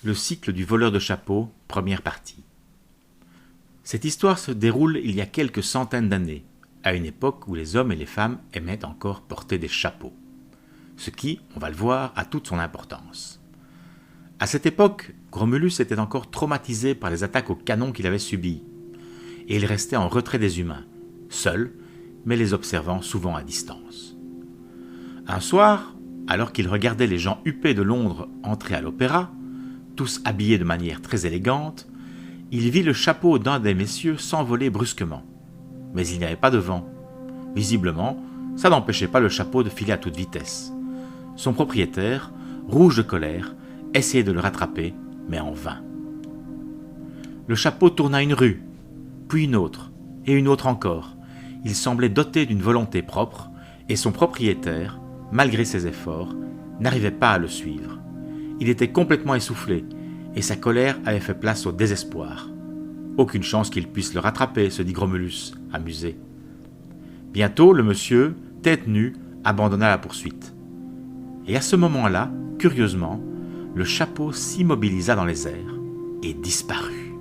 Le cycle du voleur de chapeaux, première partie. Cette histoire se déroule il y a quelques centaines d'années, à une époque où les hommes et les femmes aimaient encore porter des chapeaux. Ce qui, on va le voir, a toute son importance. À cette époque, Gromulus était encore traumatisé par les attaques au canon qu'il avait subies, et il restait en retrait des humains, seul, mais les observant souvent à distance. Un soir, alors qu'il regardait les gens huppés de Londres entrer à l'opéra, tous habillés de manière très élégante, il vit le chapeau d'un des messieurs s'envoler brusquement. Mais il n'y avait pas de vent. Visiblement, ça n'empêchait pas le chapeau de filer à toute vitesse. Son propriétaire, rouge de colère, essayait de le rattraper, mais en vain. Le chapeau tourna une rue, puis une autre, et une autre encore. Il semblait doté d'une volonté propre, et son propriétaire, malgré ses efforts, n'arrivait pas à le suivre. Il était complètement essoufflé, et sa colère avait fait place au désespoir. Aucune chance qu'il puisse le rattraper, se dit Gromulus, amusé. Bientôt, le monsieur, tête nue, abandonna la poursuite. Et à ce moment-là, curieusement, le chapeau s'immobilisa dans les airs et disparut.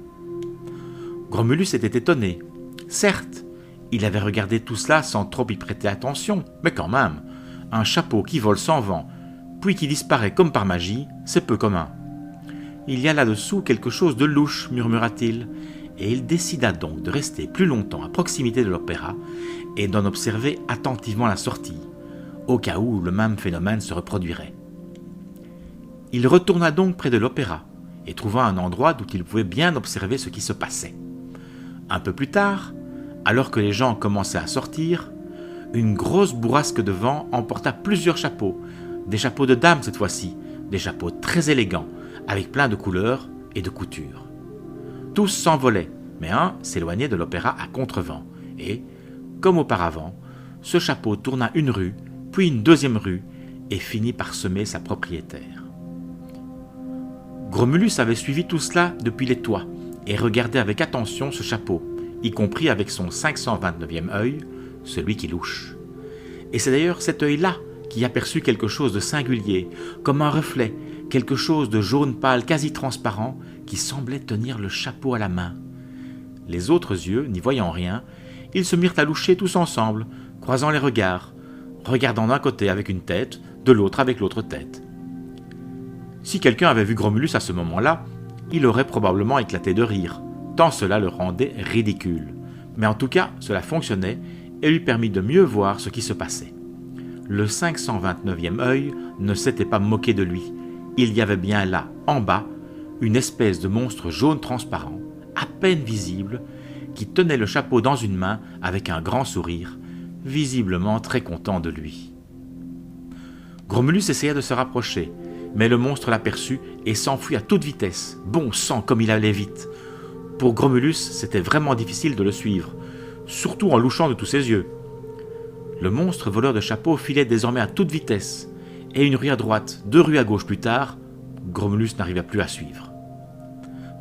Gromulus était étonné. Certes, il avait regardé tout cela sans trop y prêter attention, mais quand même, un chapeau qui vole sans vent, puis qui disparaît comme par magie, c'est peu commun. Il y a là-dessous quelque chose de louche, murmura-t-il, et il décida donc de rester plus longtemps à proximité de l'opéra et d'en observer attentivement la sortie, au cas où le même phénomène se reproduirait. Il retourna donc près de l'opéra et trouva un endroit d'où il pouvait bien observer ce qui se passait. Un peu plus tard, alors que les gens commençaient à sortir, une grosse bourrasque de vent emporta plusieurs chapeaux, des chapeaux de dames cette fois-ci, des chapeaux très élégants, avec plein de couleurs et de coutures. Tous s'envolaient, mais un s'éloignait de l'opéra à contre-vent, et, comme auparavant, ce chapeau tourna une rue, puis une deuxième rue, et finit par semer sa propriétaire. Gromulus avait suivi tout cela depuis les toits, et regardait avec attention ce chapeau, y compris avec son 529e œil, celui qui louche. Et c'est d'ailleurs cet œil-là qui aperçut quelque chose de singulier, comme un reflet, quelque chose de jaune pâle quasi transparent qui semblait tenir le chapeau à la main. Les autres yeux, n'y voyant rien, ils se mirent à loucher tous ensemble, croisant les regards, regardant d'un côté avec une tête, de l'autre avec l'autre tête. Si quelqu'un avait vu Gromulus à ce moment-là, il aurait probablement éclaté de rire, tant cela le rendait ridicule. Mais en tout cas, cela fonctionnait et lui permit de mieux voir ce qui se passait. Le 529e œil ne s'était pas moqué de lui. Il y avait bien là, en bas, une espèce de monstre jaune transparent, à peine visible, qui tenait le chapeau dans une main avec un grand sourire, visiblement très content de lui. Gromulus essaya de se rapprocher, mais le monstre l'aperçut et s'enfuit à toute vitesse. Bon sang, comme il allait vite! Pour Gromulus, c'était vraiment difficile de le suivre, surtout en louchant de tous ses yeux. Le monstre voleur de chapeaux filait désormais à toute vitesse, et une rue à droite, 2 rues à gauche plus tard, Gromulus n'arriva plus à suivre.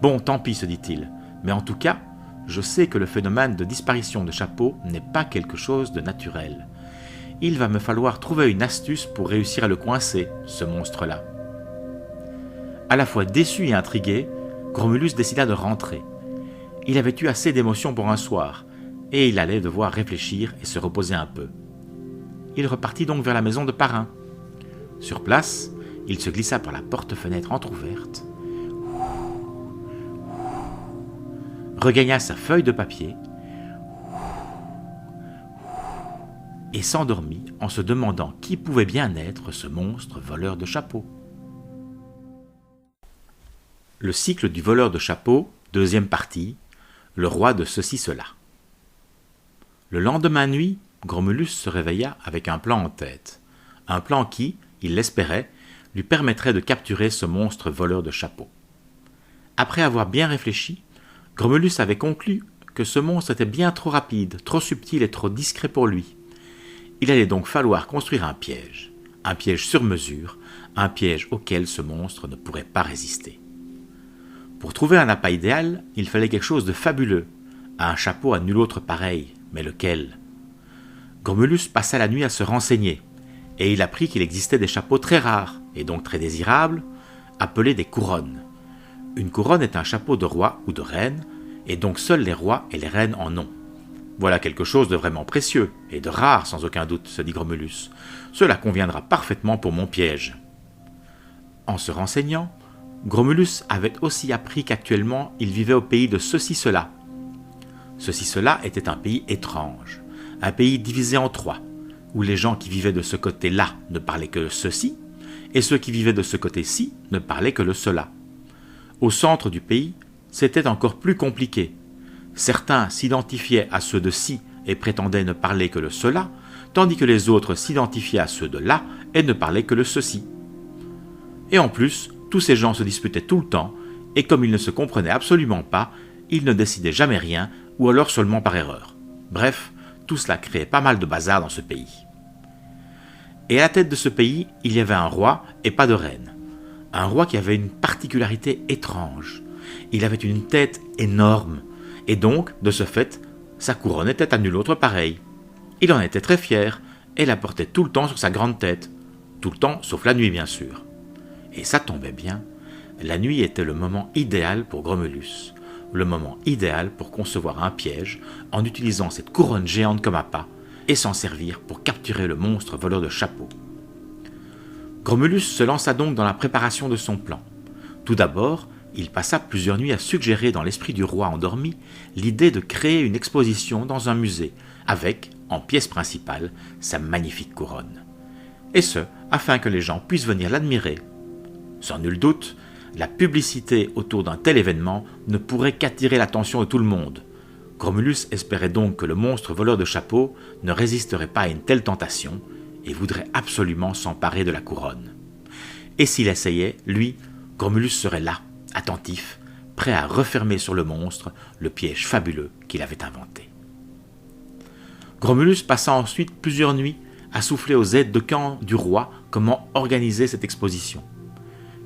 Bon, tant pis, se dit-il, mais en tout cas, je sais que le phénomène de disparition de chapeaux n'est pas quelque chose de naturel. Il va me falloir trouver une astuce pour réussir à le coincer, ce monstre-là. À la fois déçu et intrigué, Gromulus décida de rentrer. Il avait eu assez d'émotions pour un soir, et il allait devoir réfléchir et se reposer un peu. Il repartit donc vers la maison de Parrain. Sur place, il se glissa par la porte-fenêtre entr'ouverte, regagna sa feuille de papier et s'endormit en se demandant qui pouvait bien être ce monstre voleur de chapeaux. Le cycle du voleur de chapeaux, deuxième partie, le roi de ceci-cela. Le lendemain nuit, Gromulus se réveilla avec un plan en tête. Un plan qui, il l'espérait, lui permettrait de capturer ce monstre voleur de chapeaux. Après avoir bien réfléchi, Gromulus avait conclu que ce monstre était bien trop rapide, trop subtil et trop discret pour lui. Il allait donc falloir construire un piège sur mesure, un piège auquel ce monstre ne pourrait pas résister. Pour trouver un appât idéal, il fallait quelque chose de fabuleux, un chapeau à nul autre pareil, mais lequel ? Gromulus passa la nuit à se renseigner, et il apprit qu'il existait des chapeaux très rares, et donc très désirables, appelés des couronnes. Une couronne est un chapeau de roi ou de reine, et donc seuls les rois et les reines en ont. Voilà quelque chose de vraiment précieux, et de rare sans aucun doute, se dit Gromulus. Cela conviendra parfaitement pour mon piège. En se renseignant, Gromulus avait aussi appris qu'actuellement il vivait au pays de ceci-cela. Ceci-cela était un pays étrange, un pays divisé en trois, où les gens qui vivaient de ce côté-là ne parlaient que le ceci, et ceux qui vivaient de ce côté-ci ne parlaient que le cela. Au centre du pays, c'était encore plus compliqué. Certains s'identifiaient à ceux de ci et prétendaient ne parler que le cela, tandis que les autres s'identifiaient à ceux de là et ne parlaient que le ceci. Et en plus, tous ces gens se disputaient tout le temps, et comme ils ne se comprenaient absolument pas, ils ne décidaient jamais rien, ou alors seulement par erreur. Bref, tout cela créait pas mal de bazar dans ce pays. Et à la tête de ce pays, il y avait un roi et pas de reine. Un roi qui avait une particularité étrange. Il avait une tête énorme, et donc, de ce fait, sa couronne était à nul autre pareille. Il en était très fier, et la portait tout le temps sur sa grande tête. Tout le temps, sauf la nuit bien sûr. Et ça tombait bien, la nuit était le moment idéal pour Gromulus, le moment idéal pour concevoir un piège en utilisant cette couronne géante comme appât et s'en servir pour capturer le monstre voleur de chapeaux. Gromulus se lança donc dans la préparation de son plan. Tout d'abord, il passa plusieurs nuits à suggérer dans l'esprit du roi endormi l'idée de créer une exposition dans un musée avec, en pièce principale, sa magnifique couronne. Et ce, afin que les gens puissent venir l'admirer. Sans nul doute, la publicité autour d'un tel événement ne pourrait qu'attirer l'attention de tout le monde. Gromulus espérait donc que le monstre voleur de chapeaux ne résisterait pas à une telle tentation et voudrait absolument s'emparer de la couronne. Et s'il essayait, lui, Gromulus serait là, attentif, prêt à refermer sur le monstre le piège fabuleux qu'il avait inventé. Gromulus passa ensuite plusieurs nuits à souffler aux aides de camp du roi comment organiser cette exposition.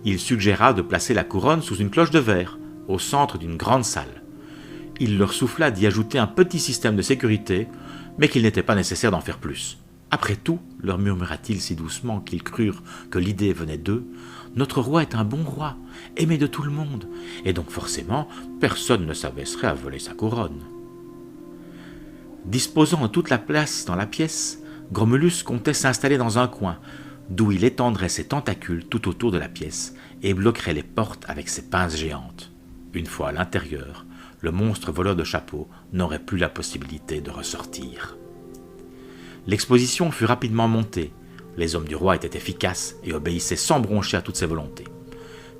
Il suggéra de placer la couronne sous une cloche de verre, au centre d'une grande salle. Il leur souffla d'y ajouter un petit système de sécurité, mais qu'il n'était pas nécessaire d'en faire plus. Après tout, leur murmura-t-il si doucement qu'ils crurent que l'idée venait d'eux, notre roi est un bon roi, aimé de tout le monde, et donc forcément, personne ne s'abaisserait à voler sa couronne. Disposant de toute la place dans la pièce, Gromulus comptait s'installer dans un coin, d'où il étendrait ses tentacules tout autour de la pièce et bloquerait les portes avec ses pinces géantes. Une fois à l'intérieur, le monstre voleur de chapeaux n'aurait plus la possibilité de ressortir. L'exposition fut rapidement montée. Les hommes du roi étaient efficaces et obéissaient sans broncher à toutes ses volontés.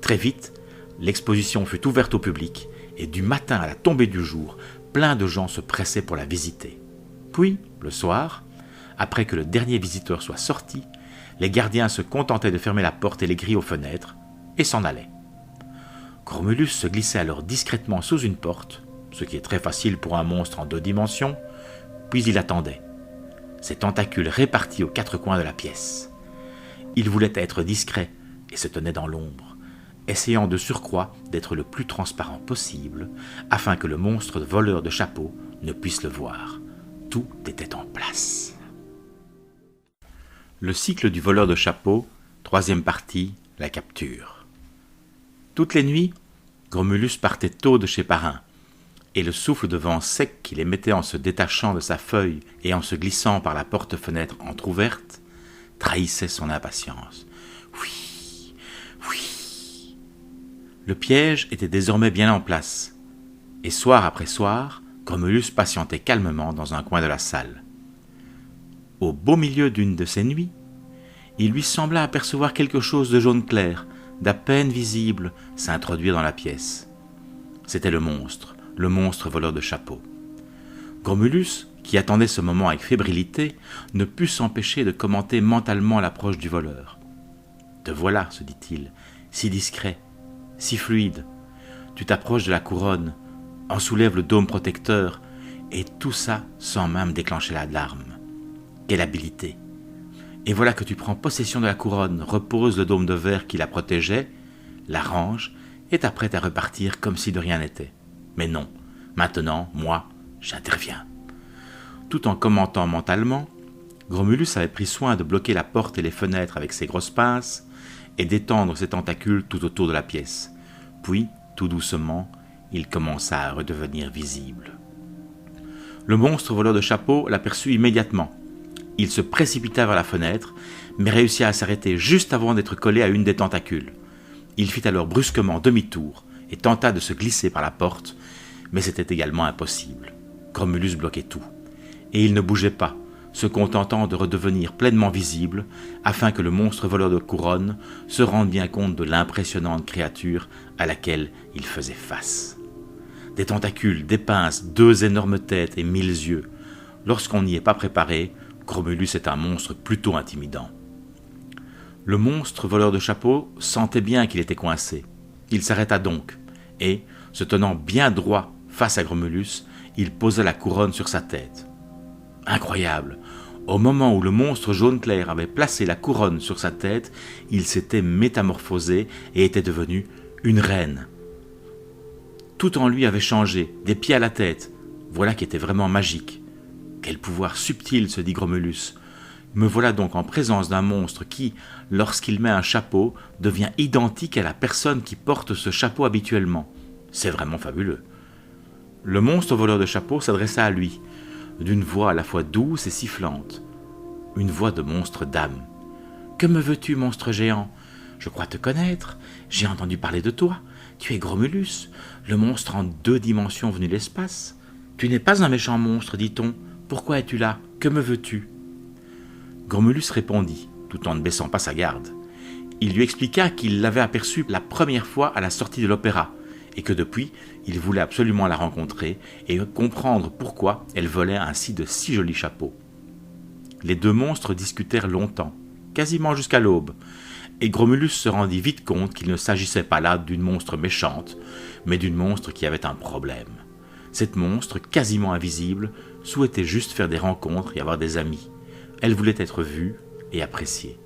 Très vite, l'exposition fut ouverte au public et du matin à la tombée du jour, plein de gens se pressaient pour la visiter. Puis, le soir, après que le dernier visiteur soit sorti, les gardiens se contentaient de fermer la porte et les grilles aux fenêtres, et s'en allaient. Gromulus se glissait alors discrètement sous une porte, ce qui est très facile pour un monstre en 2 dimensions, puis il attendait, ses tentacules répartis aux 4 coins de la pièce. Il voulait être discret et se tenait dans l'ombre, essayant de surcroît d'être le plus transparent possible, afin que le monstre voleur de chapeaux ne puisse le voir. Tout était en place. Le cycle du voleur de chapeaux, 3e partie, la capture. Toutes les nuits, Gromulus partait tôt de chez Parrain, et le souffle de vent sec qu'il émettait en se détachant de sa feuille et en se glissant par la porte-fenêtre entr'ouverte trahissait son impatience. Oui, oui. Le piège était désormais bien en place, et soir après soir, Gromulus patientait calmement dans un coin de la salle. Au beau milieu d'une de ces nuits, il lui sembla apercevoir quelque chose de jaune clair, d'à peine visible, s'introduire dans la pièce. C'était le monstre voleur de chapeaux. Gromulus, qui attendait ce moment avec fébrilité, ne put s'empêcher de commenter mentalement l'approche du voleur. « Te voilà, se dit-il, si discret, si fluide. Tu t'approches de la couronne, en soulèves le dôme protecteur, et tout ça sans même déclencher l'alarme. Quelle habileté! Et voilà que tu prends possession de la couronne, reposes le dôme de verre qui la protégeait, la range, et t'apprêtes à repartir comme si de rien n'était. Mais non, maintenant, moi, j'interviens. » Tout en commentant mentalement, Gromulus avait pris soin de bloquer la porte et les fenêtres avec ses grosses pinces et d'étendre ses tentacules tout autour de la pièce. Puis, Tout doucement, il commença à redevenir visible. Le monstre voleur de chapeaux l'aperçut immédiatement. Il se précipita vers la fenêtre, mais réussit à s'arrêter juste avant d'être collé à une des tentacules. Il fit alors brusquement demi-tour et tenta de se glisser par la porte, mais c'était également impossible. Gromulus bloquait tout, et il ne bougeait pas, se contentant de redevenir pleinement visible, afin que le monstre voleur de couronne se rende bien compte de l'impressionnante créature à laquelle il faisait face. Des tentacules, des pinces, 2 énormes têtes et 1000 yeux. Lorsqu'on n'y est pas préparé, Gromulus est un monstre plutôt intimidant. Le monstre voleur de chapeaux sentait bien qu'il était coincé. Il s'arrêta donc, et, se tenant bien droit face à Gromulus, il posa la couronne sur sa tête. Incroyable! Au moment où le monstre jaune clair avait placé la couronne sur sa tête, il s'était métamorphosé et était devenu une reine. Tout en lui avait changé, des pieds à la tête. Voilà qui était vraiment magique. Quel pouvoir subtil, se dit Gromulus. Me voilà donc en présence d'un monstre qui, lorsqu'il met un chapeau, devient identique à la personne qui porte ce chapeau habituellement. C'est vraiment fabuleux. Le monstre voleur de chapeau s'adressa à lui, d'une voix à la fois douce et sifflante. Une voix de monstre d'âme. « Que me veux-tu, monstre géant ? Je crois te connaître. J'ai entendu parler de toi. Tu es Gromulus, le monstre en 2 dimensions venu de l'espace. Tu n'es pas un méchant monstre, dit-on. Pourquoi es-tu là ? Que me veux-tu » Gromulus répondit, tout en ne baissant pas sa garde. Il lui expliqua qu'il l'avait aperçue la première fois à la sortie de l'opéra, et que depuis, il voulait absolument la rencontrer et comprendre pourquoi elle volait ainsi de si jolis chapeaux. Les 2 monstres discutèrent longtemps, quasiment jusqu'à l'aube, et Gromulus se rendit vite compte qu'il ne s'agissait pas là d'une monstre méchante, mais d'une monstre qui avait un problème. Cette monstre, quasiment invisible, souhaitait juste faire des rencontres et avoir des amis. Elle voulait être vue et appréciée.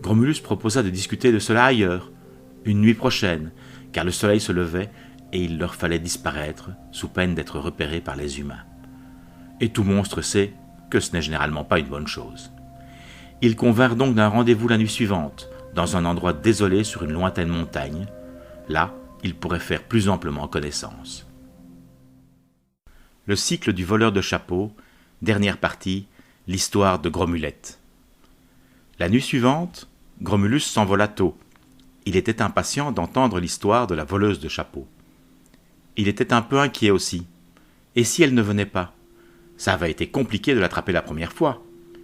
Gromulus proposa de discuter de cela ailleurs, une nuit prochaine, car le soleil se levait et il leur fallait disparaître sous peine d'être repérés par les humains. Et tout monstre sait que ce n'est généralement pas une bonne chose. Ils convinrent donc d'un rendez-vous la nuit suivante, dans un endroit désolé sur une lointaine montagne. Là, ils pourraient faire plus amplement connaissance. Le cycle du voleur de chapeaux, dernière partie, l'histoire de Gromulette. La nuit suivante, Gromulus s'envola tôt. Il était impatient d'entendre l'histoire de la voleuse de chapeaux. Il était un peu inquiet aussi. Et si elle ne venait pas ? Ça avait été compliqué de l'attraper la première fois.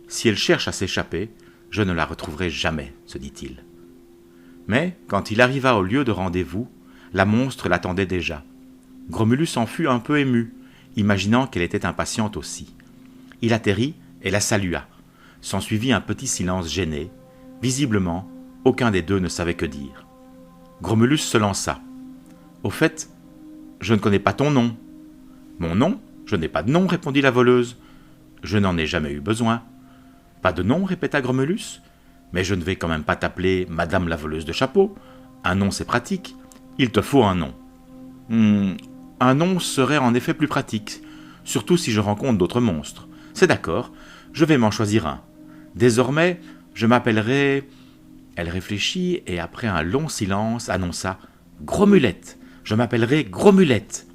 Si elle cherche à s'échapper, je ne la retrouverai jamais, se dit-il. Mais, quand il arriva au lieu de rendez-vous, la monstre l'attendait déjà. Gromulus en fut un peu ému, imaginant qu'elle était impatiente aussi. Il atterrit et la salua. S'ensuivit un petit silence gêné. Visiblement, aucun des 2 ne savait que dire. Gromulus se lança. « Au fait, je ne connais pas ton nom. »« Mon nom ? Je n'ai pas de nom, répondit la voleuse. Je n'en ai jamais eu besoin. Pas de nom, répéta Gromulus. Mais je ne vais quand même pas t'appeler Madame la voleuse de chapeaux. Un nom, c'est pratique. Il te faut un nom. Un nom serait en effet plus pratique, surtout si je rencontre d'autres monstres. C'est d'accord, je vais m'en choisir un. Désormais, je m'appellerai... Elle réfléchit et après un long silence annonça « Gromulette, je m'appellerai Gromulette ».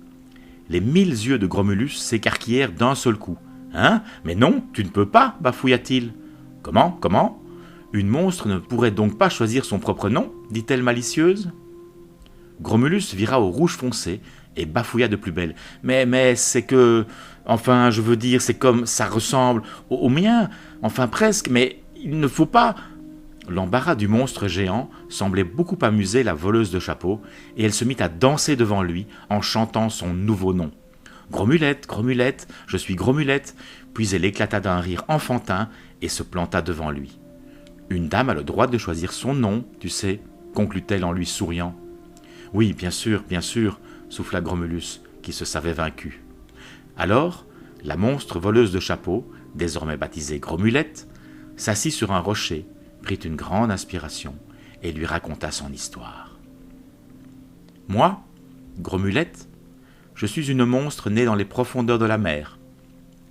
Les 1000 yeux de Gromulus s'écarquillèrent d'un seul coup. « Hein ? Mais non, tu ne peux pas, bafouilla-t-il. »« Comment ? Une monstre ne pourrait donc pas choisir son propre nom ?» dit-elle malicieuse. Gromulus vira au rouge foncé et bafouilla de plus belle. « Mais c'est que... Enfin, je veux dire, c'est comme... Ça ressemble au mien. Enfin, presque, mais il ne faut pas... » L'embarras du monstre géant semblait beaucoup amuser la voleuse de chapeaux, et elle se mit à danser devant lui en chantant son nouveau nom. « Gromulette, Gromulette, je suis Gromulette !» Puis elle éclata d'un rire enfantin et se planta devant lui. « Une dame a le droit de choisir son nom, tu sais, » conclut-elle en lui souriant. « Oui, bien sûr, souffla Gromulus, qui se savait vaincu. Alors, la monstre voleuse de chapeaux, désormais baptisée Gromulette, s'assit sur un rocher, prit une grande inspiration et lui raconta son histoire. « Moi, Gromulette, je suis une monstre née dans les profondeurs de la mer.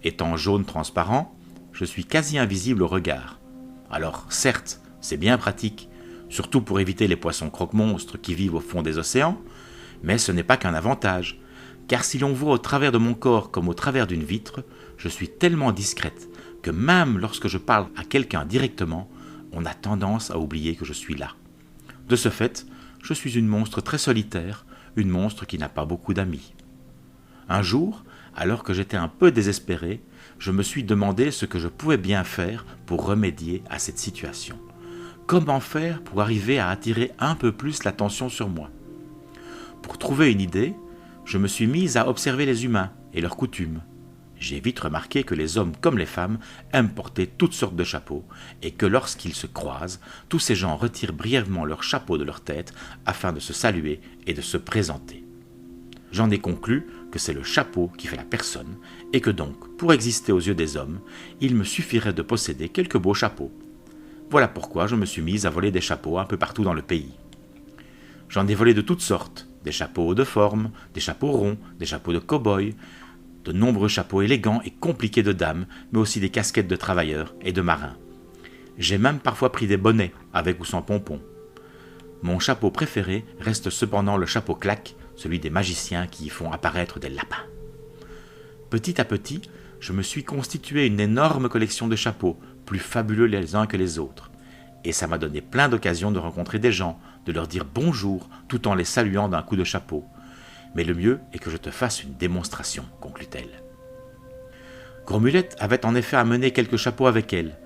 Étant jaune transparent, je suis quasi invisible au regard. Alors, certes, c'est bien pratique, surtout pour éviter les poissons croque-monstres qui vivent au fond des océans, Mais ce n'est pas qu'un avantage, car si l'on voit au travers de mon corps comme au travers d'une vitre, je suis tellement discrète que même lorsque je parle à quelqu'un directement, on a tendance à oublier que je suis là. De ce fait, je suis une monstre très solitaire, une monstre qui n'a pas beaucoup d'amis. Un jour, alors que j'étais un peu désespéré, je me suis demandé ce que je pouvais bien faire pour remédier à cette situation. Comment faire pour arriver à attirer un peu plus l'attention sur moi? Pour trouver une idée, je me suis mise à observer les humains et leurs coutumes. J'ai vite remarqué que les hommes comme les femmes aiment porter toutes sortes de chapeaux et que lorsqu'ils se croisent, tous ces gens retirent brièvement leur chapeau de leur tête afin de se saluer et de se présenter. J'en ai conclu que c'est le chapeau qui fait la personne et que donc, pour exister aux yeux des hommes, il me suffirait de posséder quelques beaux chapeaux. Voilà pourquoi je me suis mise à voler des chapeaux un peu partout dans le pays. J'en ai volé de toutes sortes, des chapeaux de forme, des chapeaux ronds, des chapeaux de cow-boy, de nombreux chapeaux élégants et compliqués de dames, mais aussi des casquettes de travailleurs et de marins. J'ai même parfois pris des bonnets, avec ou sans pompons. Mon chapeau préféré reste cependant le chapeau claque, celui des magiciens qui y font apparaître des lapins. Petit à petit, je me suis constitué une énorme collection de chapeaux, plus fabuleux les uns que les autres. Et ça m'a donné plein d'occasions de rencontrer des gens, de leur dire bonjour, tout en les saluant d'un coup de chapeau. Mais le mieux est que je te fasse une démonstration, conclut-elle. Gromulette avait en effet amené quelques chapeaux avec elle,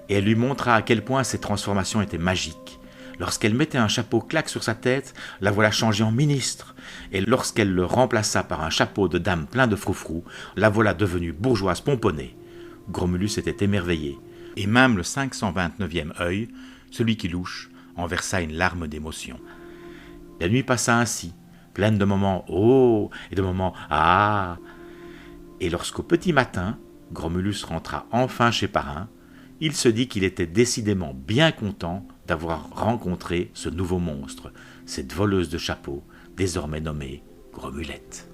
et elle lui montra à quel point ces transformations étaient magiques. Lorsqu'elle mettait un chapeau claque sur sa tête, la voilà changée en ministre, et lorsqu'elle le remplaça par un chapeau de dame plein de froufrous, la voilà devenue bourgeoise pomponnée. Gromulus était émerveillé, et même le 529e œil, celui qui louche, en versa une larme d'émotion. La nuit passa ainsi, pleine de moments « oh » et de moments « ah ». Et lorsqu'au petit matin, Gromulus rentra enfin chez Parrain, il se dit qu'il était décidément bien content d'avoir rencontré ce nouveau monstre, cette voleuse de chapeaux, désormais nommée Gromulette.